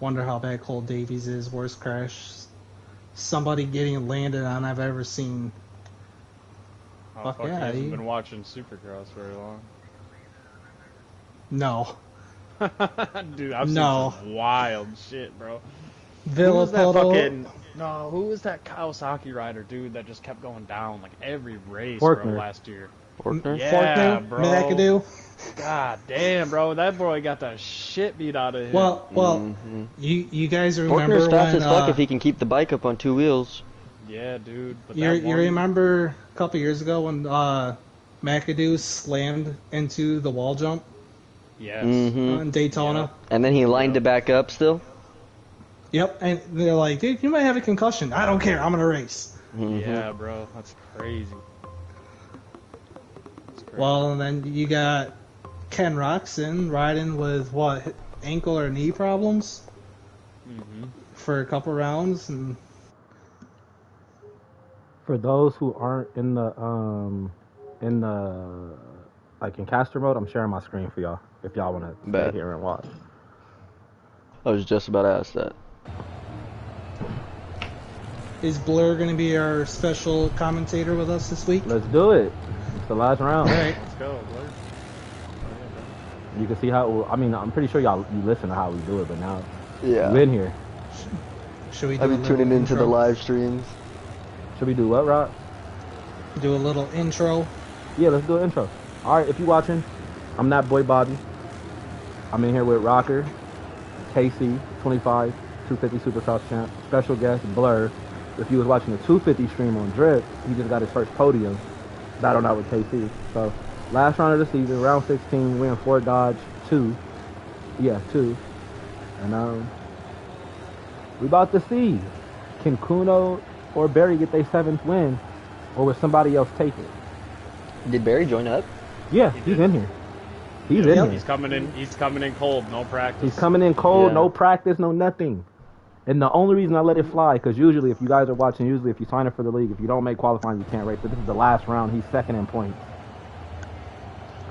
Wonder how bad Cole Davies is. Worst crash somebody getting landed on I've ever seen. Oh, fuck, yeah, he hasn't been watching Supercross very long. No. Dude, I've seen some wild shit, bro. Who was that fucking... No, who was that Kawasaki rider, dude, that just kept going down, like, every race, bro, last year? Forkner? Yeah, bro. McAdoo? God damn, bro. That boy got the shit beat out of him. Well, you guys remember Forkner's fast when... as fuck if he can keep the bike up on 2 wheels. Yeah, dude. But you remember a couple years ago when McAdoo slammed into the wall jump? Yes. In Daytona. Yep. And then he lined it back up still? Yep, and they're like, dude, you might have a concussion. I don't care, I'm gonna race. Yeah, bro, that's crazy. Well, and then you got Ken Roczen riding with, what, ankle or knee problems? For a couple rounds, and... For those who aren't in the, like in caster mode, I'm sharing my screen for y'all, if y'all want to stay here and watch. I was just about to ask that. Is Blur going to be our special commentator with us this week? Let's do it. It's the last round. All right. Let's go, Blur. You can see how, I mean, I'm pretty sure you listen to how we do it, but now you in here. Should we do I've been tuning into the live streams. Should we do what, Rock? Do a little intro? Yeah, let's do an intro. Alright, if you're watching, I'm that boy Bobby. I'm in here with Rocker, KC, 25, 250 Supercross champ, special guest, Blur. If you was watching the 250 stream on Drip, he just got his first podium. Battled out with KC. So, last round of the season, round 16, we in Fort Dodge 2. Yeah, 2. And, we about to see, can Kuno or Barry get their 7th win, or will somebody else take it? Did Barry join up? Yeah, he's in here. He's in here. He's coming in cold, no practice. He's coming in cold, no practice, no nothing. And the only reason I let it fly, because usually if you guys are watching, usually if you sign up for the league, if you don't make qualifying, you can't race. But this is the last round. He's second in points.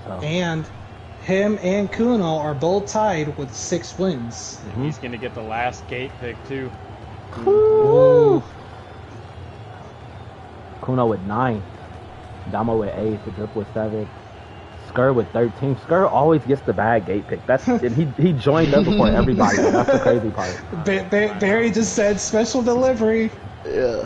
So. And him and Kuno are both tied with 6 wins. He's going to get the last gate pick, too. Ooh. Kuno with 9. Damo with 8. Drip with 7. Skur with 13. Skur always gets the bad gate pick. And he joined up before everybody. That's the crazy part. Barry just said special delivery. Yeah.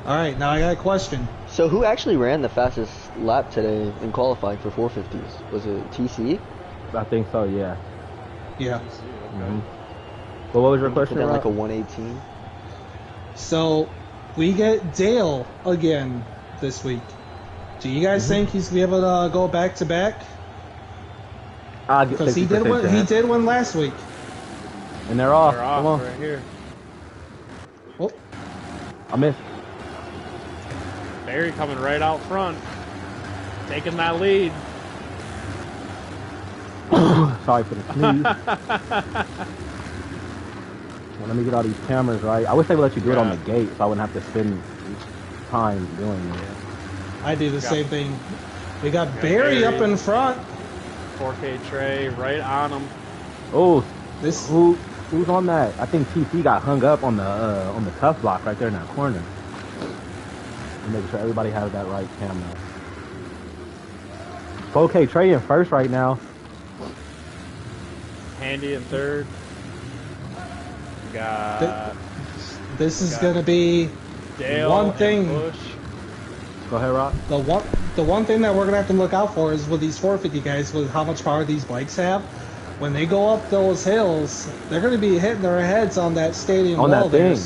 All right, now I got a question. So who actually ran the fastest lap today in qualifying for 450s? Was it TC? I think so, yeah. Yeah. Well, what was your question? Like a 118. So, we get Dale again this week. Do you guys think he's gonna be able to go back to back? Because he did win. He did win last week. And they're off. Come on. Right here. Oh. I missed. Barry coming right out front, taking that lead. Sorry for the sneeze. Well, let me get all these cameras right. I wish they would let you do it on the gate, so I wouldn't have to spend time doing it. I do the same thing. We got Barry up in front. 4K Trey right on him. Oh, who's on that? I think TC got hung up on the tough block right there in that corner. I'm making sure everybody has that right camera. 4K Trey in first right now. Handy in third. Got. This is gonna be Dale one thing. Bush. Go ahead, Rock. The one thing that we're gonna have to look out for is with these 450 guys, with how much power these bikes have. When they go up those hills, they're gonna be hitting their heads on that stadium wall there.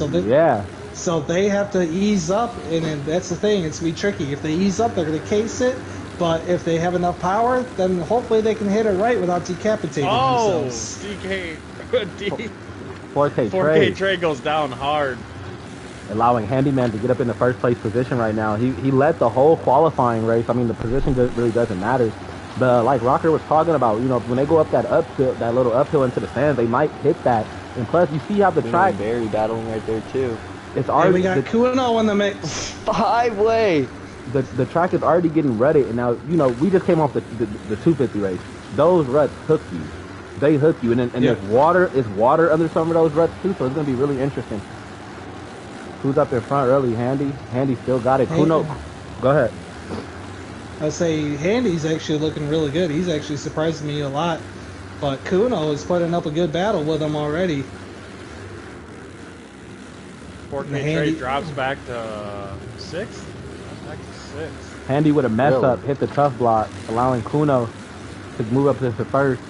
So they have to ease up, and that's the thing. It's gonna be tricky. If they ease up, they're gonna case it. But if they have enough power, then hopefully they can hit it right without decapitating themselves. 4K Trey goes down hard. Allowing Handyman to get up in the first place position right now. He led the whole qualifying race. I mean, the position really doesn't matter. But like Rocker was talking about, you know, when they go up that uphill, that little uphill into the stands, they might hit that. And plus, you see how the track... Barry battling right there, too. It's already... we got Kuno in the mix. 5-way. the track is already getting rutted, and now we just came off the 250 race. Those ruts hook you. They hook you, and there's water under some of those ruts too. So it's gonna be really interesting. Who's up in front early? Handy. Handy still got it. Kuno, go ahead. I say Handy's actually looking really good. He's actually surprised me a lot. But Kuno is putting up a good battle with him already. 4K trade drops back to 6th. Back to 6th. Handy with a mess up, hit the tough block, allowing Kuno to move up into first.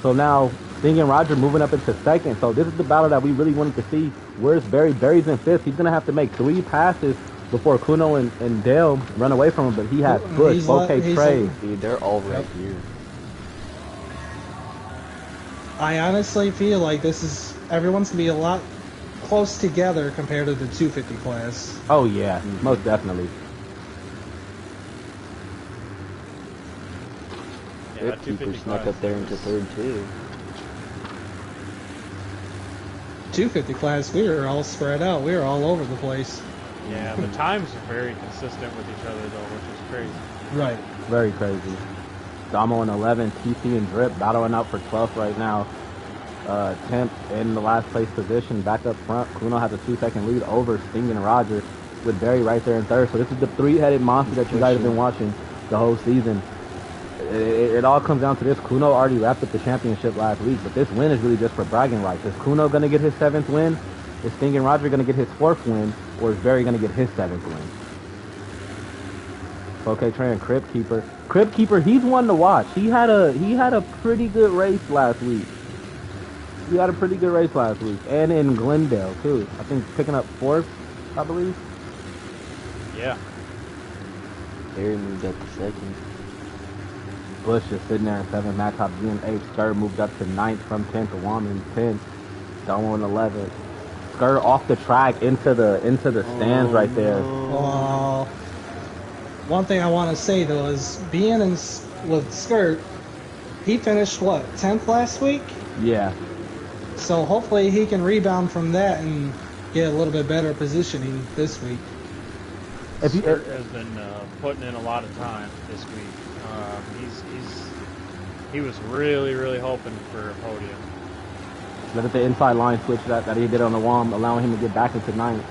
So now Sting and Roger moving up into second. So this is the battle that we really wanted to see. Where's Barry? Barry's in fifth. He's gonna have to make 3 passes before Kuno and Dale run away from him. But he has Bush, OK Trey. Dude, they're all right here. I honestly feel like everyone's gonna be a lot close together compared to the 250 class. Oh yeah, most definitely. Yeah, Keeper snuck up there into third too. 250 class, we were all spread out. We were all over the place. Yeah, the times are very consistent with each other though, which is crazy. Right. Very crazy. Damo in 11, TC and Drip battling out for 12th right now. Temp in the last place position, back up front. Kuno has a 2-second lead over Sting and Roger, with Barry right there in third. So this is the 3-headed monster that you guys have been watching the whole season. It all comes down to this. Kuno already wrapped up the championship last week, but this win is really just for bragging rights. Is Kuno going to get his 7th win? Is Sting and Roger going to get his 4th win? Or is Barry going to get his 7th win? Okay, Trey and Crypt Keeper. Crypt Keeper, he's one to watch. He had a pretty good race last week. And in Glendale too. I think picking up 4th, I believe. Yeah. Barry moved up to 2nd. Bush is sitting there in 7th. Matt Top G in 8th. Skur moved up to 9th from 10th. Awam in 10th. Domo in 11th. Skur off the track into the stands right there. One thing I want to say though is being with Skirt, he finished 10th last week? Yeah. So hopefully he can rebound from that and get a little bit better positioning this week. Skirt has been putting in a lot of time this week. He was really hoping for a podium. Look at the inside line switch that he did on the WOM, allowing him to get back into 9th.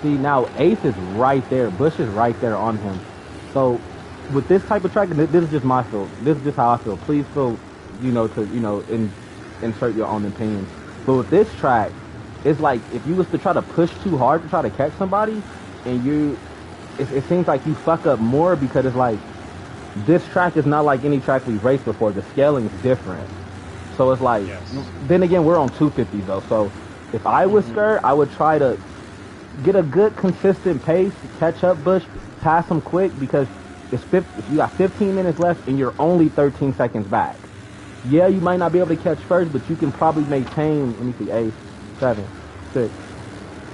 See, now Ace is right there. Bush is right there on him. So with this type of track, this is just my feel. This is just how I feel. Please feel, insert your own opinion. But with this track, it's like if you was to try to push too hard to try to catch somebody, and it seems like you fuck up more because it's like, this track is not like any track we've raced before. The scaling is different. So it's like, Then again, we're on 250 though. So if I was Skirt, I would try to get a good consistent pace, catch up Bush, pass him quick, because if you got 15 minutes left and you're only 13 seconds back. Yeah, you might not be able to catch first, but you can probably maintain, let me see, 8, 7, 6.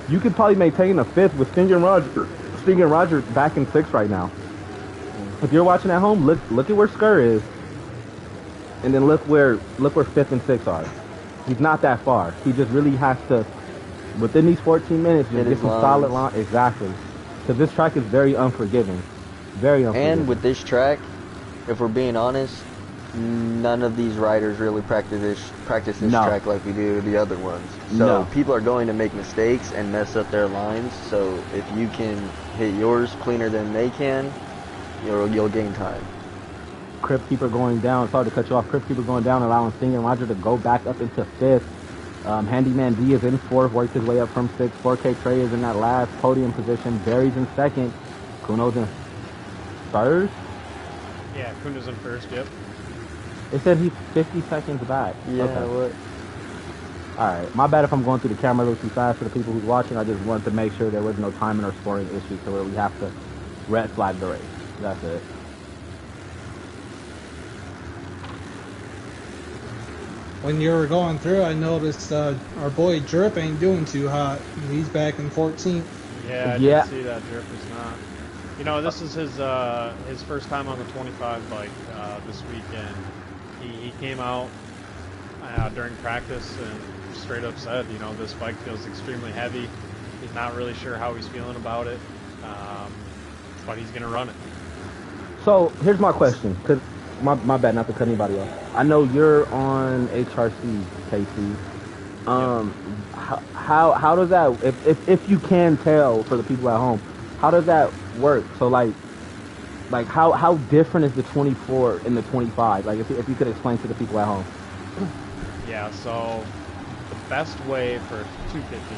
You could probably maintain a 5th with Sting and Roger. Sting and Roger back in 6th right now. If you're watching at home, look at where Skur is, and then look where 5th and 6th are. He's not that far. He just really has to, within these 14 minutes, just get some solid line. Exactly. Because this track is very unforgiving. Very unforgiving. And with this track, if we're being honest, none of these riders really practice this track like we do the other ones. So people are going to make mistakes and mess up their lines. So if you can hit yours cleaner than they can, you'll gain time. Crypt Keeper going down. Sorry to cut you off. Crypt Keeper going down, allowing Sting and Roger to go back up into 5th. Handyman D is in 4th, worked his way up from 6th. 4K Trey is in that last podium position. Barry's in 2nd. Kuno's in 3rd. Yeah, Kuno's in 1st. Yep. They said he's 50 seconds back. Yeah, what? Alright, my bad if I'm going through the camera a little too fast for the people who's watching. I just wanted to make sure there was no timing or scoring issue to where we have to red flag the race. That's it. When you were going through, I noticed our boy Drip ain't doing too hot. He's back in 14th. Yeah, I did see that. Drip is not. This is his first time on the 25 bike this weekend. He came out during practice and straight up said, this bike feels extremely heavy. He's not really sure how he's feeling about it. but he's going to run it. So here's my question, because my bad, not to cut anybody off. I know you're on HRC, Casey. How does that, if you can tell for the people at home, how does that work? So like how different is the 24 and the 25? Like if you could explain to the people at home. Yeah, so the best way for 250,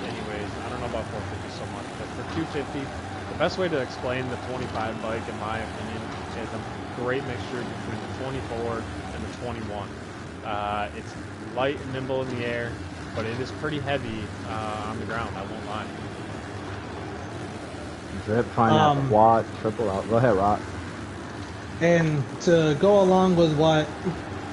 anyways, I don't know about 450 so much, but for 250, the best way to explain the 25 bike, in my opinion, is a great mixture between the 24 and the 21. It's light and nimble in the air, but it is pretty heavy on the ground, I won't lie. Drip, find out quad, triple out. Go ahead, Rock. And to go along with what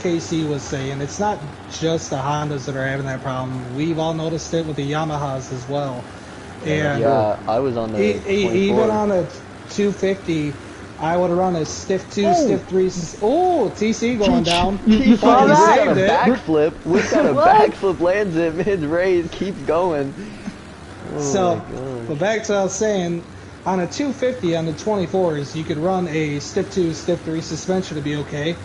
Casey was saying, it's not just the Hondas that are having that problem. We've all noticed it with the Yamahas as well. And yeah, I was on the even on a 250, I would run a stiff 2, stiff 3. Oh, TC going down. You saw that? Got a backflip. We got a backflip, lands it mid-raise, keeps going. But back to what I was saying, on a 250 on the 24s, you could run a stiff 2, stiff 3 suspension to be okay.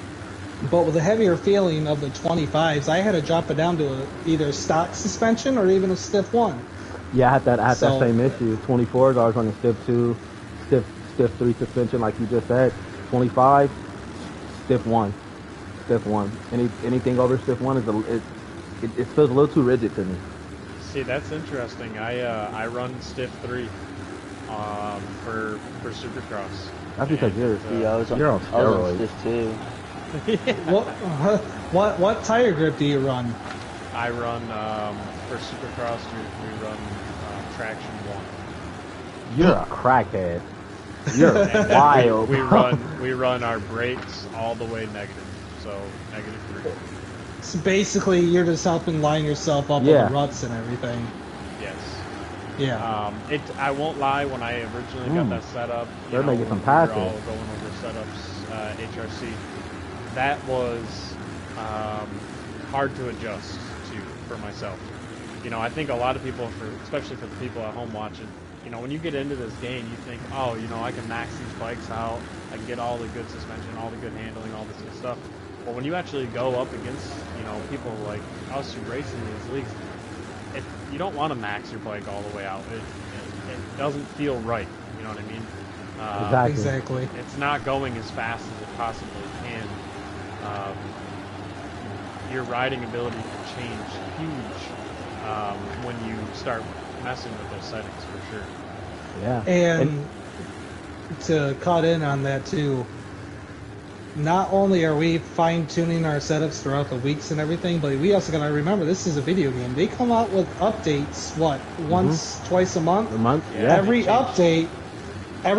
But with the heavier feeling of the 25s, I had to drop it down to either stock suspension or even a stiff 1. Yeah, I had that same issue. 24s, I was running stiff 2, stiff 3 suspension, like you just said. 25, stiff 1. Stiff 1. Anything over stiff 1 it feels a little too rigid to me. See, that's interesting. I run stiff 3 for Supercross. That's because you're on steroids. I was on stiff 2. What tire grip do you run? I run for Supercross. We run traction 1. You're a crackhead. You're wild. We run our brakes all the way negative, so -3. So basically, you're just helping line yourself up with the ruts and everything. Yes. Yeah. I won't lie. When I originally got that set up, they're making some passes. We were all going over setups, HRC. That was hard to adjust to for myself. You know, I think a lot of people, especially for the people at home watching, you know, when you get into this game, you think, oh, you know, I can max these bikes out, I can get all the good suspension, all the good handling, all this good stuff. But when you actually go up against, you know, people like us who race in these leagues, you don't want to max your bike all the way out. It doesn't feel right. You know what I mean? Exactly. It's not going as fast as it possibly can. Your riding ability can change huge when you start messing with those settings, for sure. Yeah. And to cut in on that too, not only are we fine-tuning our setups throughout the weeks and everything, but we also got to remember this is a video game. They come out with updates, once, twice a month? A month, yeah. Every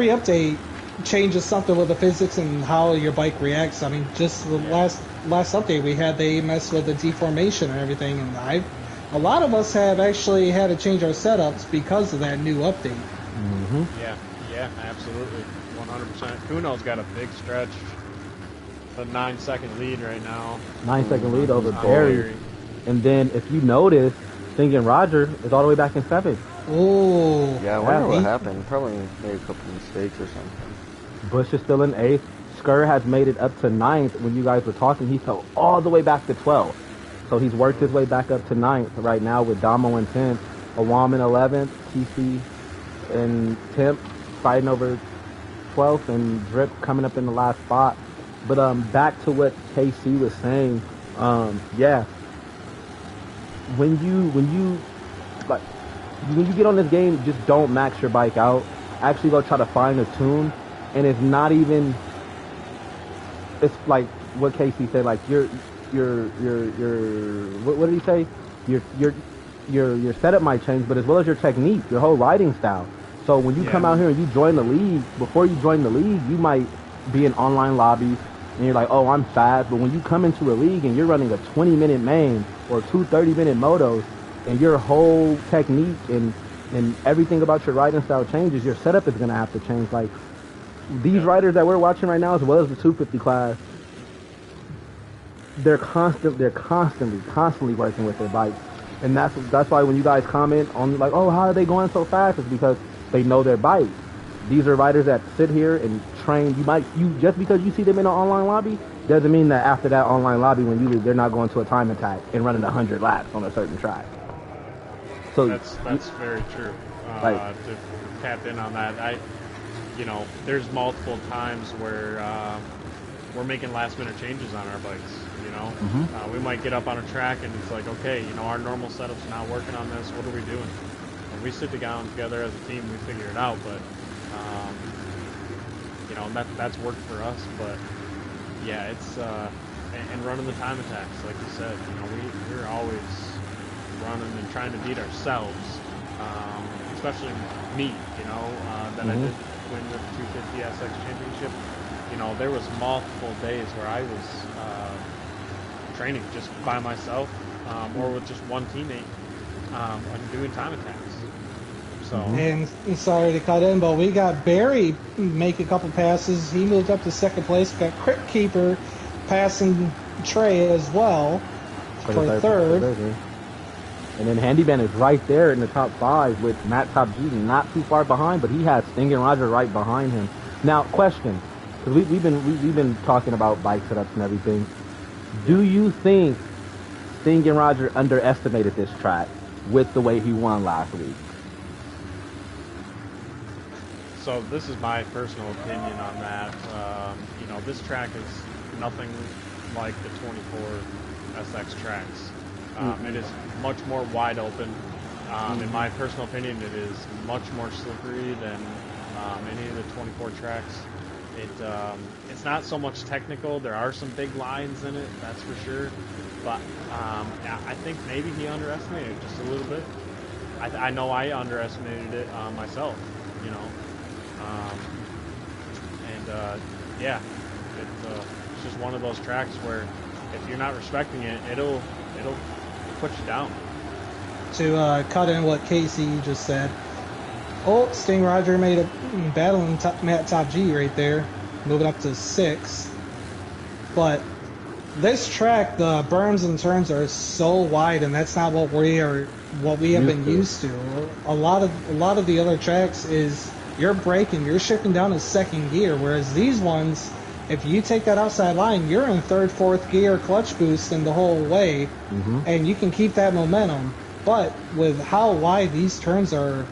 update changes something with the physics and how your bike reacts. I mean, just the last update we had, they messed with the deformation and everything, and a lot of us have actually had to change our setups because of that new update. Mm-hmm. Yeah, absolutely, 100%. Kuno's got a big stretch. A 9-second lead right now. 9-second lead over Barry. And then if you notice, Thinking Roger is all the way back in 7th. Oh. Yeah, I wonder what happened. Probably made a couple mistakes or something. Bush is still in 8th. Skur has made it up to 9th. When you guys were talking, he fell all the way back to 12th. So he's worked his way back up to 9th right now with Damo in 10th, Awam in 11th, TC and Temp fighting over 12th, and Drip coming up in the last spot. But back to what KC was saying, when you get on this game, just don't max your bike out. Actually go try to find a tune, and it's not even. It's like what KC said. Like your what did he say? Your setup might change, but as well as your technique, your whole riding style. So when you come out here and you join the league, before you join the league, you might be in online lobbies and you're like, oh, I'm fast. But when you come into a league and you're running a 20-minute main or 2 30-minute motos, and your whole technique and everything about your riding style changes, your setup is going to have to change. Like these riders that we're watching right now, as well as the 250 class, they're constantly working with their bikes. And that's why when you guys comment on like, oh, how are they going so fast? It's because they know their bike. these are riders that sit here and train. Just because you see them in an online lobby doesn't mean that after that online lobby when you leave, they're not going to a time attack and running 100 laps on a certain track. So that's very true. To tap in on that, there's multiple times where we're making last minute changes on our bikes. We might get up on a track and it's like, okay, our normal setup's not working on this. What are we doing? And we sit down together as a team, we figure it out. But that's worked for us. But yeah, it's and running the time attacks, like you said. We're always running and trying to beat ourselves, especially me. That I did win the 250 SX championship. There was multiple days where I was training just by myself or with just one teammate and doing time attacks. So. And sorry to cut in, but we got Barry make a couple passes. He moved up to second place. We got Crit Keeper passing Trey as well for third. And then Handyman is right there in the top 5 with Matt Top G, not too far behind, but he has Sting and Roger right behind him. Now, question, because we've been talking about bike setups and everything. Do you think Sting and Roger underestimated this track with the way he won last week? So this is my personal opinion on that. This track is nothing like the 24 SX tracks. It is much more wide open. In my personal opinion, it is much more slippery than any of the 24 tracks. It's not so much technical. There are some big lines in it, that's for sure. But I think maybe he underestimated it just a little bit. I know I underestimated it myself, it's just one of those tracks where if you're not respecting it, it'll put you down. To cut in what Casey just said, Sting Roger made a battling Matt Top G right there, moving up to 6. But this track, the berms and turns are so wide, and that's not what we have been used to. A lot of the other tracks is you're braking, you're shifting down to second gear, whereas these ones, if you take that outside line, you're in third, fourth gear, clutch boosting the whole way, and you can keep that momentum. But with how wide these turns are,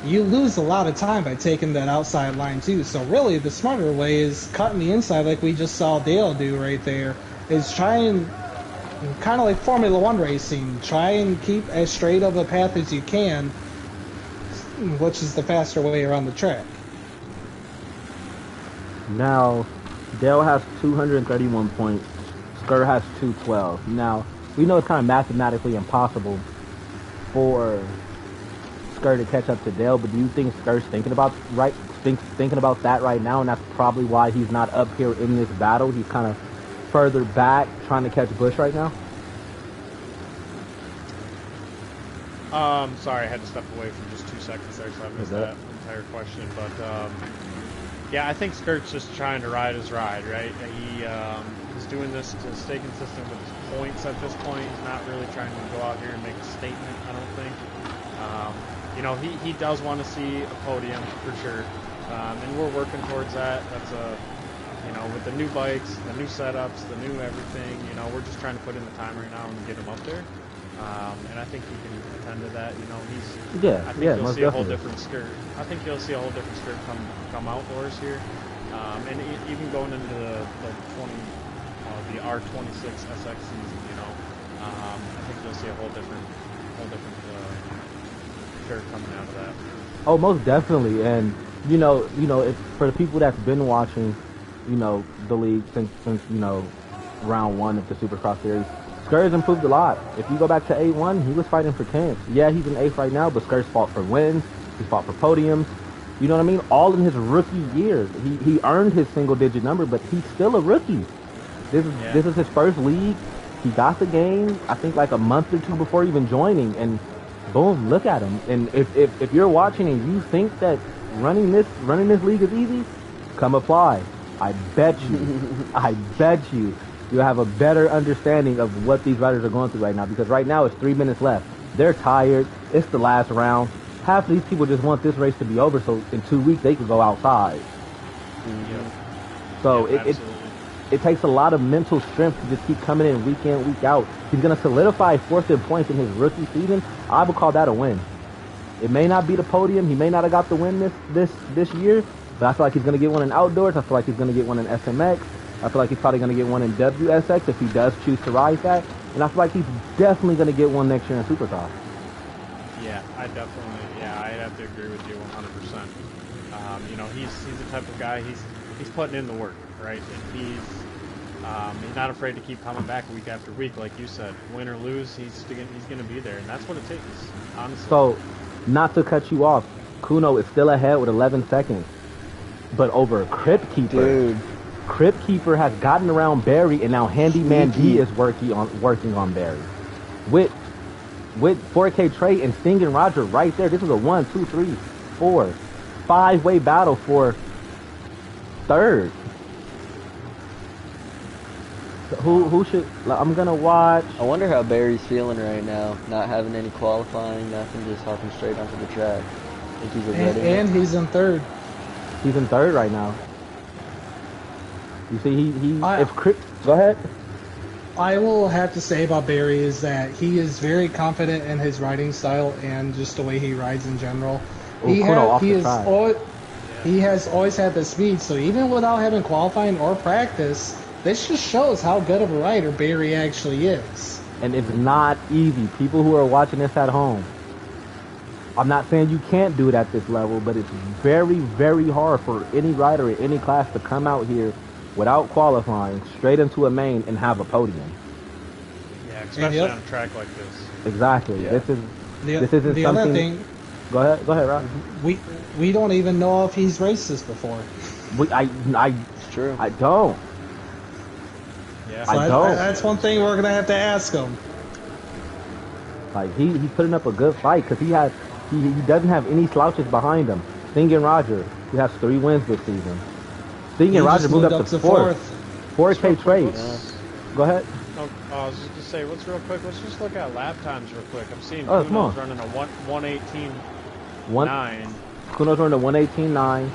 you lose a lot of time by taking that outside line too. So really, the smarter way is cutting the inside, like we just saw Dale do right there. Is try and kind of like Formula One racing, try and keep as straight of a path as you can, which is the faster way around the track. Now, Dale has 231 points. Skur has 212. Now, we know it's kind of mathematically impossible for Skur to catch up to Dale, but do you think Skur's thinking about that right now, and that's probably why he's not up here in this battle? He's kind of further back trying to catch Bush right now? Sorry, I had to step away for just 2 seconds there, so I missed that entire question. But yeah, I think Skur's just trying to ride his ride, right? He's doing this to stay consistent with his points at this point. He's not really trying to go out here and make a statement, I don't think. He does want to see a podium for sure, and we're working towards that. That's with the new bikes, the new setups, the new everything. We're just trying to put in the time right now and get him up there. And I think he can attend to that. I think you'll see a whole different Skur. I think you'll see a whole different Skur come outdoors here, and even going into the R26 SX season. I think you'll see a whole different Skur coming out of that. Oh, most definitely. And for the people that's been watching, the league since round 1 of the Supercross series, Skur has improved a lot. If you go back to 8-1, he was fighting for 10th. Yeah, he's in 8th right now, but Skur's fought for wins. He's fought for podiums. You know what I mean? All in his rookie years. He earned his single-digit number, but he's still a rookie. This is his first league. He got the game, I think, like a month or 2 before even joining, and boom, look at him. And if you're watching and you think that running this league is easy, come apply. I bet you you'll have a better understanding of what these riders are going through right now, because right now it's 3 minutes left. They're tired. It's the last round. half of these people just want this race to be over so in 2 weeks they could go outside. So it takes a lot of mental strength to just keep coming in week out. He's going to solidify 4th in points in his rookie season. I would call that a win. It may not be the podium. He may not have got the win this year, but I feel like he's going to get one in outdoors. I feel like he's going to get one in SMX. I feel like he's probably going to get one in WSX if he does choose to ride that. And I feel like he's definitely going to get one next year in Supercross. Yeah, I'd have to agree with you 100%. You know, he's the type of guy, he's putting in the work, right? And he's not afraid to keep coming back week after week, like you said. Win or lose, he's going to be there, and that's what it takes, honestly. So, not to cut you off, Kuno is still ahead with 11 seconds, but over Crypt Keeper. Dude. Crypt Keeper has gotten around Barry, and now Handyman D is working on Barry. With 4K Trey and Sting and Roger right there. This is a 1, 2, 3, 4, 5-way battle for third. Who should... I'm going to watch... I wonder how Barry's feeling right now. Not having any qualifying, nothing, just hopping straight onto the track. I think he's and he's in third. He's in third right now. You see, go ahead. I will have to say about Barry is that he is very confident in his riding style and just the way he rides in general. He has always had the speed, so even without having qualifying or practice, this just shows how good of a rider Barry actually is. And it's not easy. People who are watching this at home, I'm not saying you can't do it at this level, but it's very, very hard for any rider in any class to come out here without qualifying, straight into a main and have a podium. Yeah, especially on a track like this. Exactly. Yeah. This isn't something. Other thing, go ahead, Rob. We don't even know if he's raced this before. It's true. I don't. Yeah. So I don't. That's one thing we're gonna have to ask him. Like he's putting up a good fight because he doesn't have any slouches behind him. Sting and Roger, who has 3 wins this season. Sting and Roger moved up to 4th. 4K Trace. Go ahead. Oh, I was just to say, let's just look at lap times real quick. I'm seeing Kuno's Kuno's running a 1:18.9. Kuno's running a 1:18.9,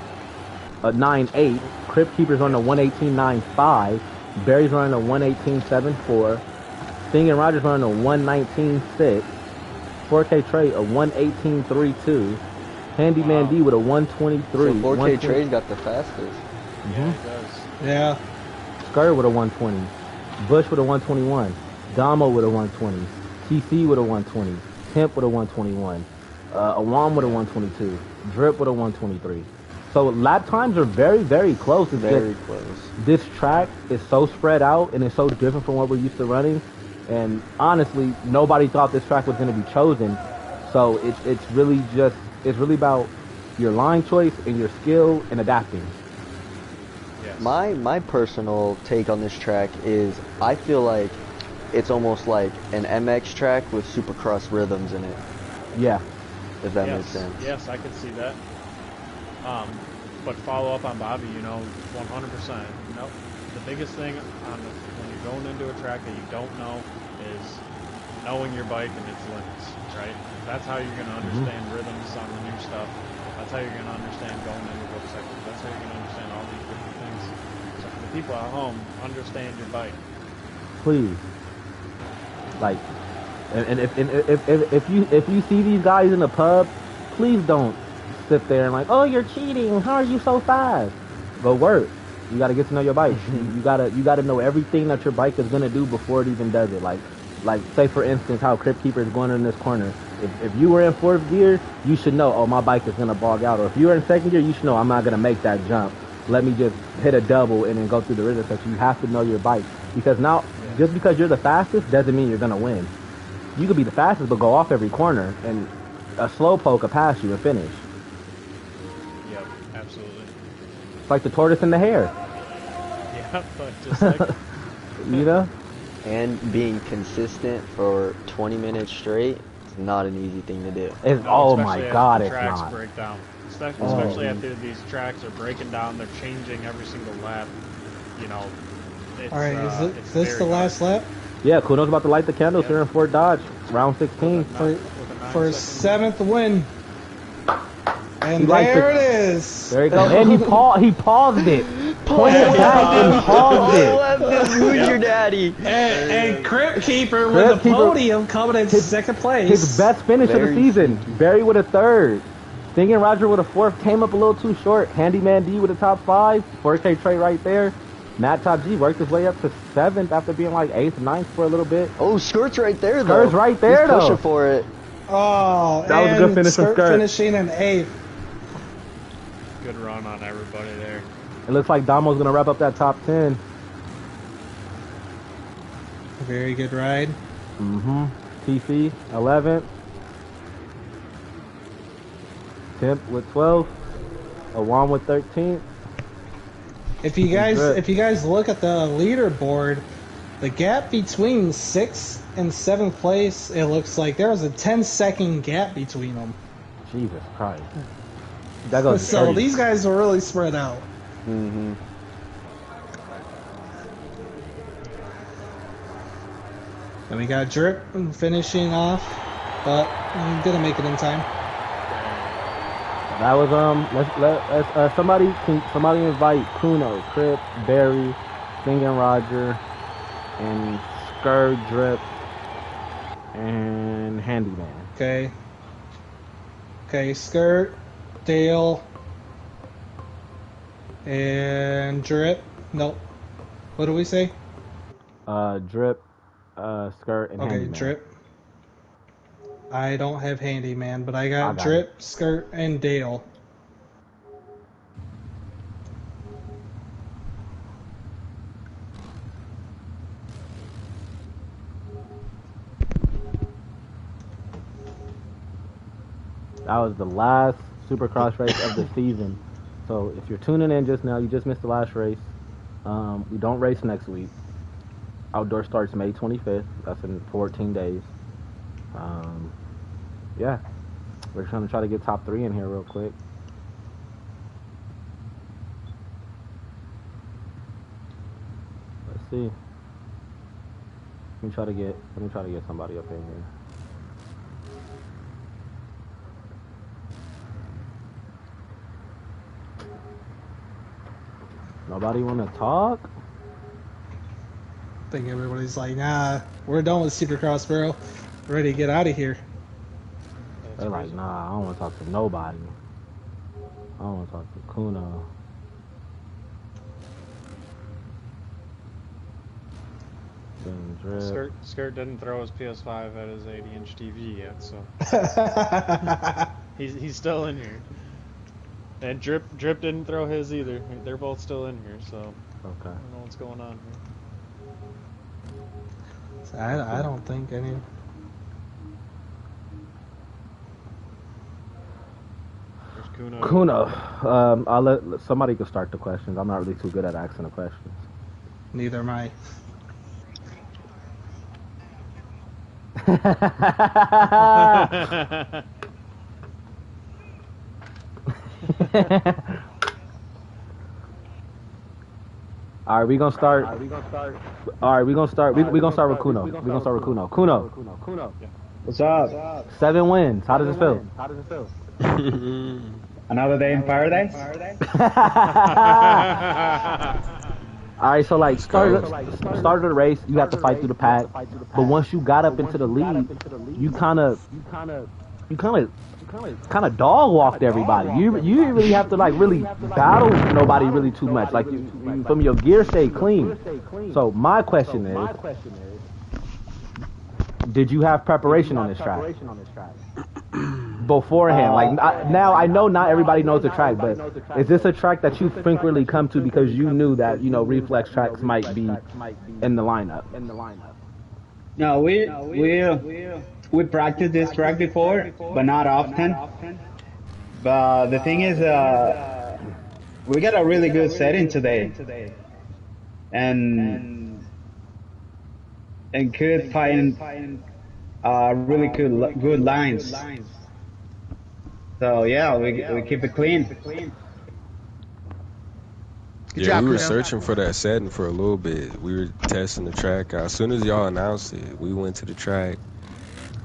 9.8. Crypt Keeper's running a 1:18.9.5. Barry's running a 1:18.7.4. Sting and Roger's running a 1:19.6. 4K Trey a 1:18.32. Handyman D with a 1:23. So 4K Trey's got the fastest. Yeah, he does. Yeah. Skir with a 120. Bush with a 121. Damo with a 120. TC with a 120. Temp with a 121. Awam with a 122. Drip with a 123. So lap times are very, very close. Very close. This track is so spread out and it's so different from what we're used to running. And honestly, nobody thought this track was going to be chosen. So it's really about your line choice and your skill and adapting. Yes. My personal take on this track is I feel like it's almost like an MX track with Supercross rhythms in it. Yeah. If that makes sense. Yes, I could see that. But follow up on Bobby, 100%. The biggest thing when you're going into a track that you don't know is knowing your bike and its limits, right? That's how you're going to understand rhythms on the new stuff. That's how you're going to understand going into book sections. That's how you're going to understand all these different things. So for the people at home, understand your bike. Please. Like, and if you see these guys in the pub, please don't sit there and like, oh, you're cheating. How are you so fast? Go work. You got to get to know your bike. You gotta know everything that your bike is gonna do before it even does it. Like say for instance how Crypt Keeper is going in this corner. If you were in 4th gear, you should know, oh, my bike is gonna bog out. Or if you were in 2nd gear, you should know I'm not gonna make that jump. Let me just hit a double and then go through the rhythm section. You have to know your bike because now just because you're the fastest doesn't mean you're gonna win. You could be the fastest but go off every corner and a slow poke will pass you and finish. Yep, absolutely. It's like the tortoise and the hare. Yeah, but just like And being consistent for 20 minutes straight is not an easy thing to do. Oh my God, it's tracks not. break down. Especially after these tracks are breaking down, they're changing every single lap. All right, is this the last lap? Yeah, Kuno's about to light the candles here in Fort Dodge, round 16. For his 7th win. And there it is. There you go. And he paused it. Pointed back and paused it. Who's your daddy? And Crypt Keeper with the podium coming in second place. His best finish of the season. Barry with a third. Stinging Roger with a fourth. Came up a little too short. Handyman D with a top 5. 4K Trey right there. Matt Top G worked his way up to 7th after being like 8th, 9th for a little bit. Oh, Skirt's right there, though. Skirt's right there, though. He's pushing for it. Oh, that was a good finish from Skirt. Finishing in 8th. Good run on everybody there. It looks like Damo's going to wrap up that top 10. Very good ride. Mm-hmm. TC, 11th. 10th with 12th. Awan with 13th. If you guys look at the leaderboard, the gap between 6th and 7th place, it looks like there was a 10-second gap between them. Jesus Christ. That goes so 30. These guys are really spread out. Mm-hmm. And we got Drip finishing off, but he didn't make it in time. That was let's somebody invite Kuno, Crip, Barry, Singing Roger, and Skird, Drip, and Handyman. Okay, Skird, Dale, and Drip. Nope. What do we say? Drip, Skird, and Handyman. Okay, Drip. I don't have Handyman, but I got Drip, Skird, and Dale. That was the last Supercross race of the season. So if you're tuning in just now, you just missed the last race. We don't race next week. Outdoor starts May 25th. That's in 14 days. Yeah, we're trying to try to get top 3 in here real quick. Let's see. Let me try to get somebody up in here. Nobody want to talk? I think everybody's like, nah, we're done with Supercross, bro. We're ready to get out of here. They're like, nah, I don't want to talk to nobody. I don't want to talk to Kuno. Skirt didn't throw his PS5 at his 80-inch TV yet, so he's still in here. And Drip didn't throw his either. They're both still in here, so okay. I don't know what's going on here. I don't think any. Kuno. I'll let somebody can start the questions. I'm not really too good at asking the questions. Neither am I. All right, we're gonna start with Kuno. Kuno. What's up? 7 wins. How does it feel? Another day in paradise? All right, so like started the race, you have to fight through the pack, but once you got up into the lead, you kind of dog walked everybody. You really have to like really battle nobody really too much. Like from your gear stay clean. So my question is, did you have preparation on this track beforehand? Like now I know not everybody knows the track, but is this a track that you frequently come to because you knew that reflex tracks might be in the lineup? No, we practiced this track before, but not often. But the thing is, we got a really good setting today, and could find really good lines. So yeah, we keep it clean. Yeah, we were searching for that setting for a little bit. We were testing the track out. As soon as y'all announced it, we went to the track.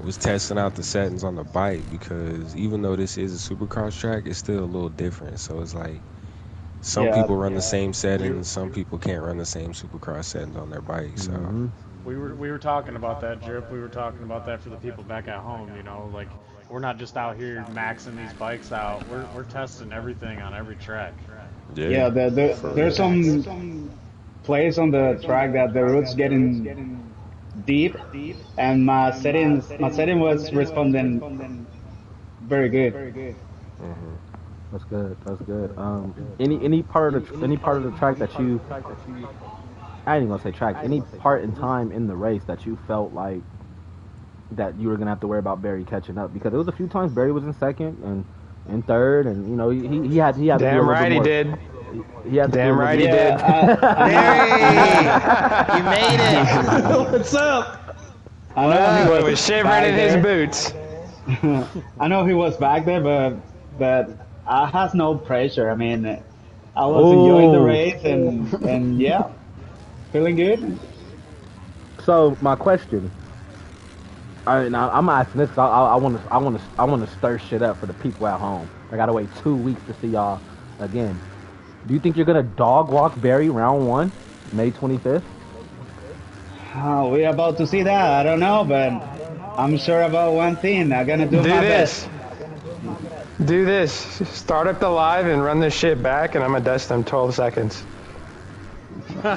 was testing out the settings on the bike because even though this is a supercross track, it's still a little different. So it's like some people run the same settings, some people can't run the same supercross settings on their bike. So we were talking about that, Drip. We were talking about that for the people back at home. Like we're not just out here maxing these bikes out. We're testing everything on every track. Yeah, there's some place on the track that the root's getting deep, and my setting was responding very good. Mm-hmm. That's good. That's good. Any part of the track that you, I ain't even gonna say track. Any part in time in the race that you felt like that you were gonna have to worry about Barry catching up, because there was a few times Barry was in second and in third, and he had damn right he did. He had damn right he did. Barry, you made it. What's up? I know he was shivering in his boots. I know he was back there, but I has no pressure. I mean, I was enjoying the race and yeah, feeling good. So my question, I'm asking this. I want to stir shit up for the people at home. I gotta wait 2 weeks to see y'all again. Do you think you're gonna dog walk Barry round 1, May 25th? We're about to see that. I don't know, but I'm sure about one thing. I'm gonna do my best. Do this. Start up the live and run this shit back, and I'm gonna dust them 12 seconds. we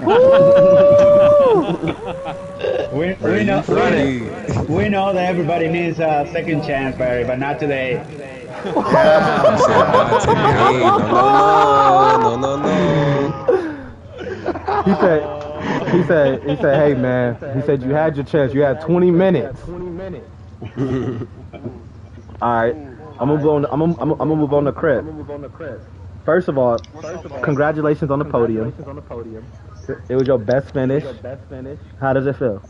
know that everybody needs a second chance, Barry, but not today. No. He said, hey man, he said you had your chance. You had 20 minutes. All right, I'm gonna move on to Crip. First of all, congratulations on the podium. It was your best finish. How does it feel?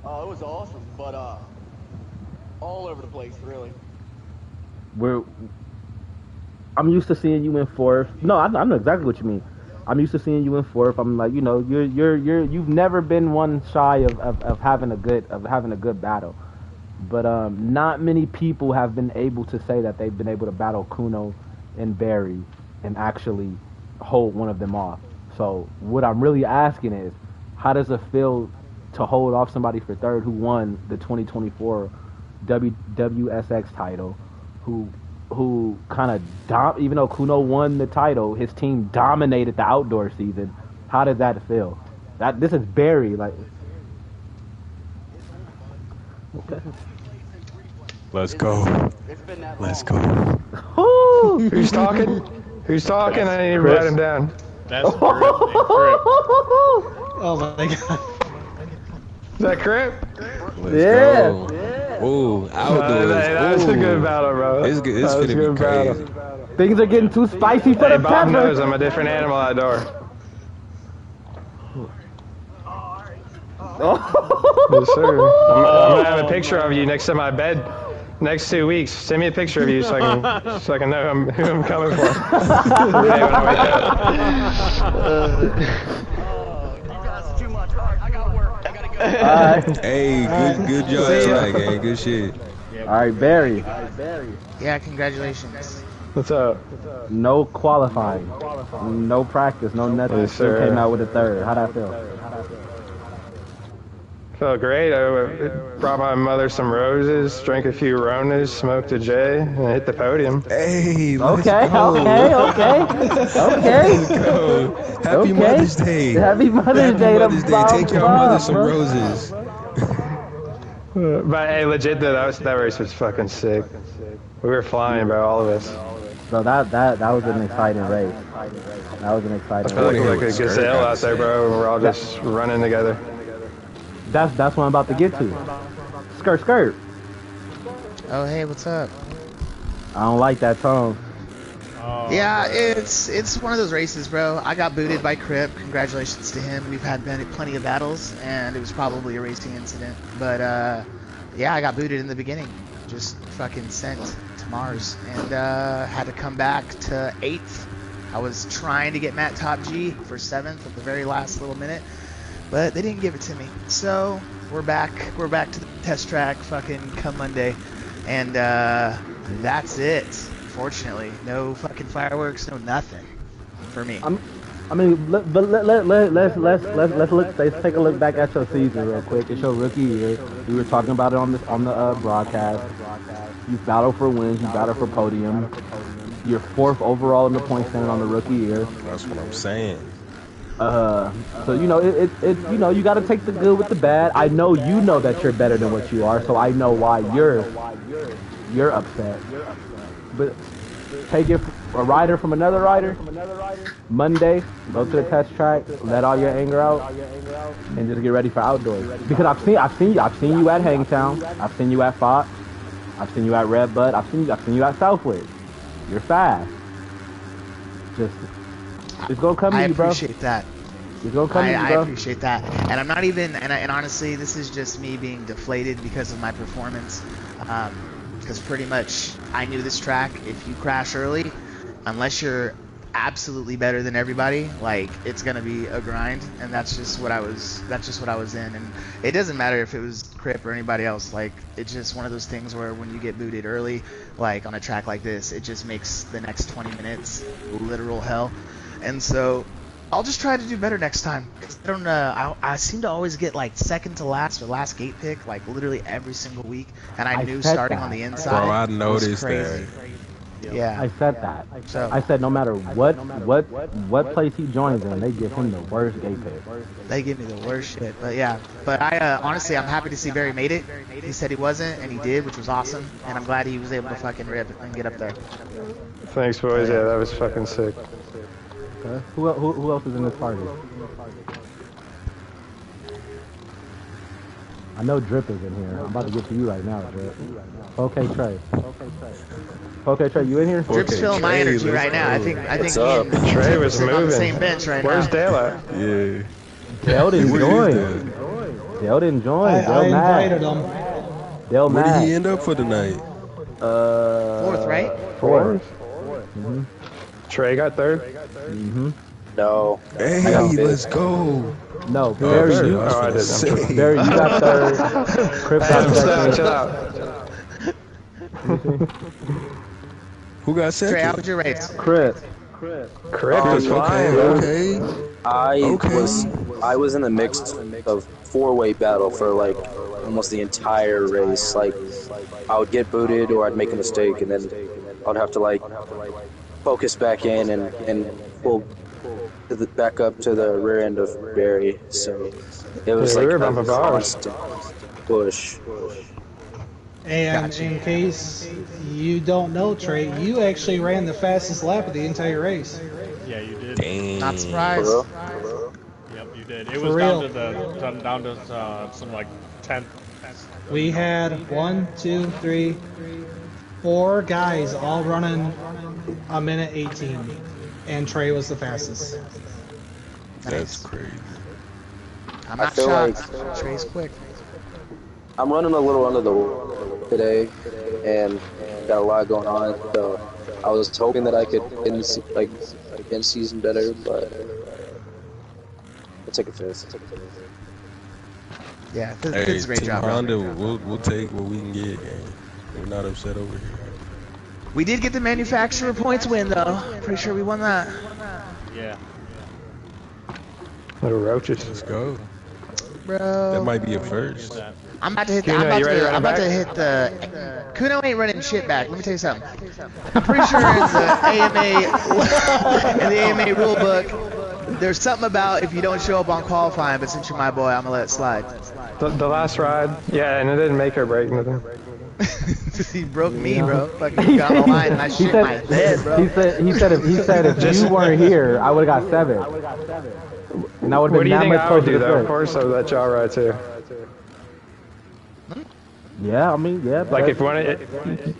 Oh, it was awesome, but all over the place, really. I'm used to seeing you in fourth. No, I know exactly what you mean. I'm used to seeing you in fourth. I'm like, you've never been one shy of having a good battle. But not many people have been able to say that they've been able to battle Kuno and Barry and actually hold one of them off. So what I'm really asking is, how does it feel to hold off somebody for third who won the 2024 WSX title, who kind of even though Kuno won the title, his team dominated the outdoor season. How did that feel? This is Barry, like. Okay. Let's go. Let's go. Who's talking? I need to write him down. That's Crip. Oh my god. Is that Crip? Let's go. Ooh, outdoors. That was a good battle, bro. It's good. It's gonna be crazy. Things are getting too spicy for the Bob pepper. knows I'm a different animal outdoor. Yes, sir. I'm gonna have a picture of you next to my bed next 2 weeks. Send me a picture of you so I can know who I'm coming for. When I wake You guys are too much. I got work. I gotta go. Hey, good job tonight, gang. Good shit. All right, Barry. Yeah, congratulations. What's up? No qualifying, no practice, no nothing. Yes, sir. Came out with a third. How'd that feel? Felt great. I brought my mother some roses, drank a few Ronas, smoked a J, and I hit the podium. Hey, Okay. Let's go. Happy Mother's Day. Happy Mother's Day. Take your mother some roses. But hey, legit though, that race was fucking sick. We were flying, bro, all of us. So that was an exciting race. That was an exciting I felt race. like a gazelle out there, bro. We're all just running together. That's what I'm about to get to. Skirt. Oh, hey, what's up? I don't like that tone. Yeah, it's one of those races, bro. I got booted by Crip. Congratulations to him. We've had plenty of battles, and it was probably a racing incident. But yeah, I got booted in the beginning. Just fucking sent to Mars, and had to come back to 8th. I was trying to get Matt Top G for 7th at the very last little minute, but they didn't give it to me. So we're back to the test track fucking come Monday, and that's it. Fortunately, no fucking fireworks, no nothing for me. Let's take a look back at your season real quick. It's your rookie year. We were talking about it on the broadcast. You battle for wins, you battle for podium. You're 4th overall in the point standing on the rookie year. That's what I'm saying. So you know you got to take the good with the bad. I know you know that you're better than what you are, so I know why you're upset. But take it a rider from another rider. Monday, go to the test track, let all your anger out, and just get ready for outdoors. Because I've seen you at Hangtown, I've seen you at Fox, I've seen you at Red Bud, I've seen you at Southwood. You're fast. It's gonna come to you, bro. I appreciate that. It's gonna come to you, bro. I appreciate that, and I'm not even. And honestly, this is just me being deflated because of my performance. Because pretty much I knew this track. If you crash early, unless you're absolutely better than everybody, like it's gonna be a grind, and that's just what I was in. And it doesn't matter if it was Crip or anybody else. Like it's just one of those things where when you get booted early, like on a track like this, it just makes the next 20 minutes literal hell. And so I'll just try to do better next time. Cause I don't I seem to always get like second to last or last gate pick like literally every single week, and I knew starting on the inside. Bro, I noticed that. Yeah, I said that. I said no matter what place he joins in, they give him the worst gate pick. They give me the worst shit. But yeah, but I honestly I'm happy to see Barry made it. He said he wasn't, and he did, which was awesome. And I'm glad he was able to fucking rip and get up there. Thanks, boys. Yeah, that was fucking sick. Okay. Who else is in this party? I know Drip is in here. I'm about to get to you right now, Drip. Okay, Trey. Okay, Trey, you in here? Drip's feeling my energy right now. I think Trey was moving. On the same bench right Where's now. Dale at? Yeah. Dale didn't join. Dale didn't join. I invited him. Dale Where mad. did he end up for the night? 4th, right? 4th. Mm-hmm. Trey got 3rd? Mm-hmm. No. Hey, let's go. No, Barry, you got 3rd. Crip got 2nd. Chill out. Who got 2nd? Trey, how was your race? Crip was flying, bro. Okay. I was in the mix of 4-way battle for like almost the entire race. Like I would get booted or I'd make a mistake, and then I'd have to like focus back in and pull back up to the rear end of Barry. So it was like a constant push. And in case you don't know, Trey, you actually ran the fastest lap of the entire race. Yeah, you did. Dang. Not surprised. Yep, you did. It was down to some like 10th. We had 1, 2, 3, 4 guys all running a minute 18, and Trey was the fastest. That's crazy. I'm not shocked. Trey's quick. I'm running a little under the wall today, and got a lot going on. So I was hoping that I could end season better, but I'll take a 5th. Yeah, Hey, it's a great Team job. Honda, we'll take what we can get. We're not upset over here. We did get the manufacturer points win though. Pretty sure we won that. Yeah. Little roaches. Let's go. Bro. That might be a first. I'm about to hit. Kuno, I'm about to hit the. Kuno ain't running shit back. Let me tell you something. I'm pretty sure in the AMA rule book, there's something about if you don't show up on qualifying. But since you're my boy, I'm gonna let it slide. The last ride, yeah, and it didn't make or break nothing. He broke me, bro. Fucking got on the line and I shit my bed, bro. He said if you weren't here, I would have got 7. And I would have been that much closer to 5th. Of course I would let y'all ride too. Yeah, I mean, yeah. Like if one,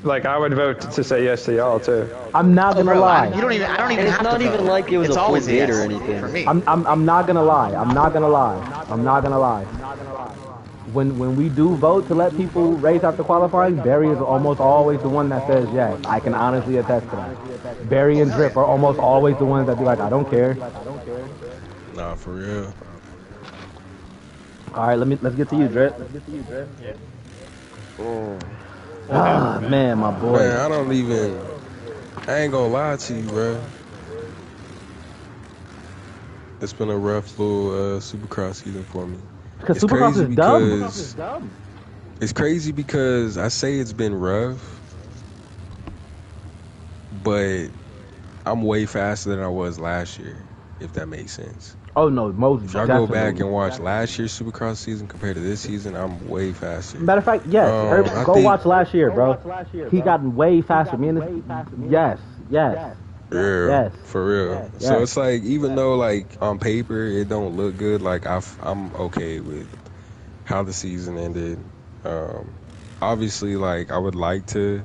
like I would vote to say yes to y'all too. I'm not gonna lie. I don't even have It's not to even vote. like it was It's a full always date yes or anything. for me. I'm not gonna lie. I'm not gonna lie. When we do vote to let people race after qualifying, Barry is almost always the one that says yes. I can honestly attest to that. Barry and Drip are almost always the ones that be like, I don't care. Nah, for real. All right, let's get to you, Drip. Yeah. Oh. Ah, man, my boy. Man, I ain't gonna lie to you, bro. It's been a rough little Supercross season for me. Because Supercross is dumb. It's crazy because I say it's been rough, but I'm way faster than I was last year, if that makes sense. Oh, no, most If I go back and watch last year's Supercross season compared to this season, I'm way faster. Matter of fact, yes. Go watch last year, bro. He got way faster. Yes. Yeah, for real. Yes. So it's like, even though like on paper it don't look good, like I'm okay with how the season ended. Obviously, like I would like to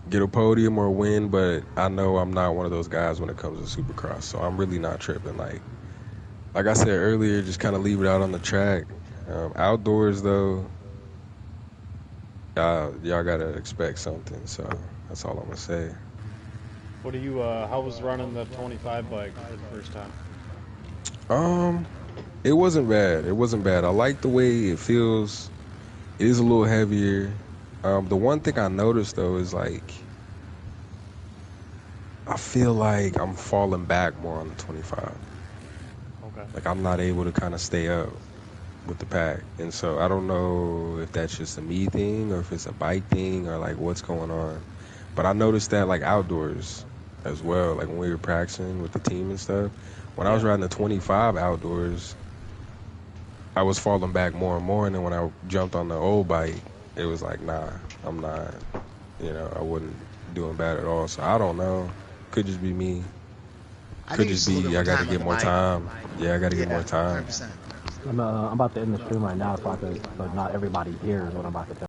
get a podium or win, but I know I'm not one of those guys when it comes to Supercross, so I'm really not tripping. Like I said earlier, just kind of leave it out on the track. Outdoors though, y'all gotta expect something. So that's all I'm gonna say. What do you? How was running the 25 bike for the first time? It wasn't bad. I like the way it feels. It is a little heavier. The one thing I noticed though is like I feel like I'm falling back more on the 25. Okay. Like I'm not able to kind of stay up with the pack, and so I don't know if that's just a me thing or if it's a bike thing or like what's going on. But I noticed that like outdoors as well, like when we were practicing with the team and stuff, when I was riding the 25 outdoors, I was falling back more and more, and then when I jumped on the old bike, it was like, nah, I'm not, I wasn't doing bad at all. So I don't know. Could just be me. Could just be I got to get more time. Yeah, I got to get more time. 100%. I'm about to end the stream right now so not everybody hears what I'm about to tell.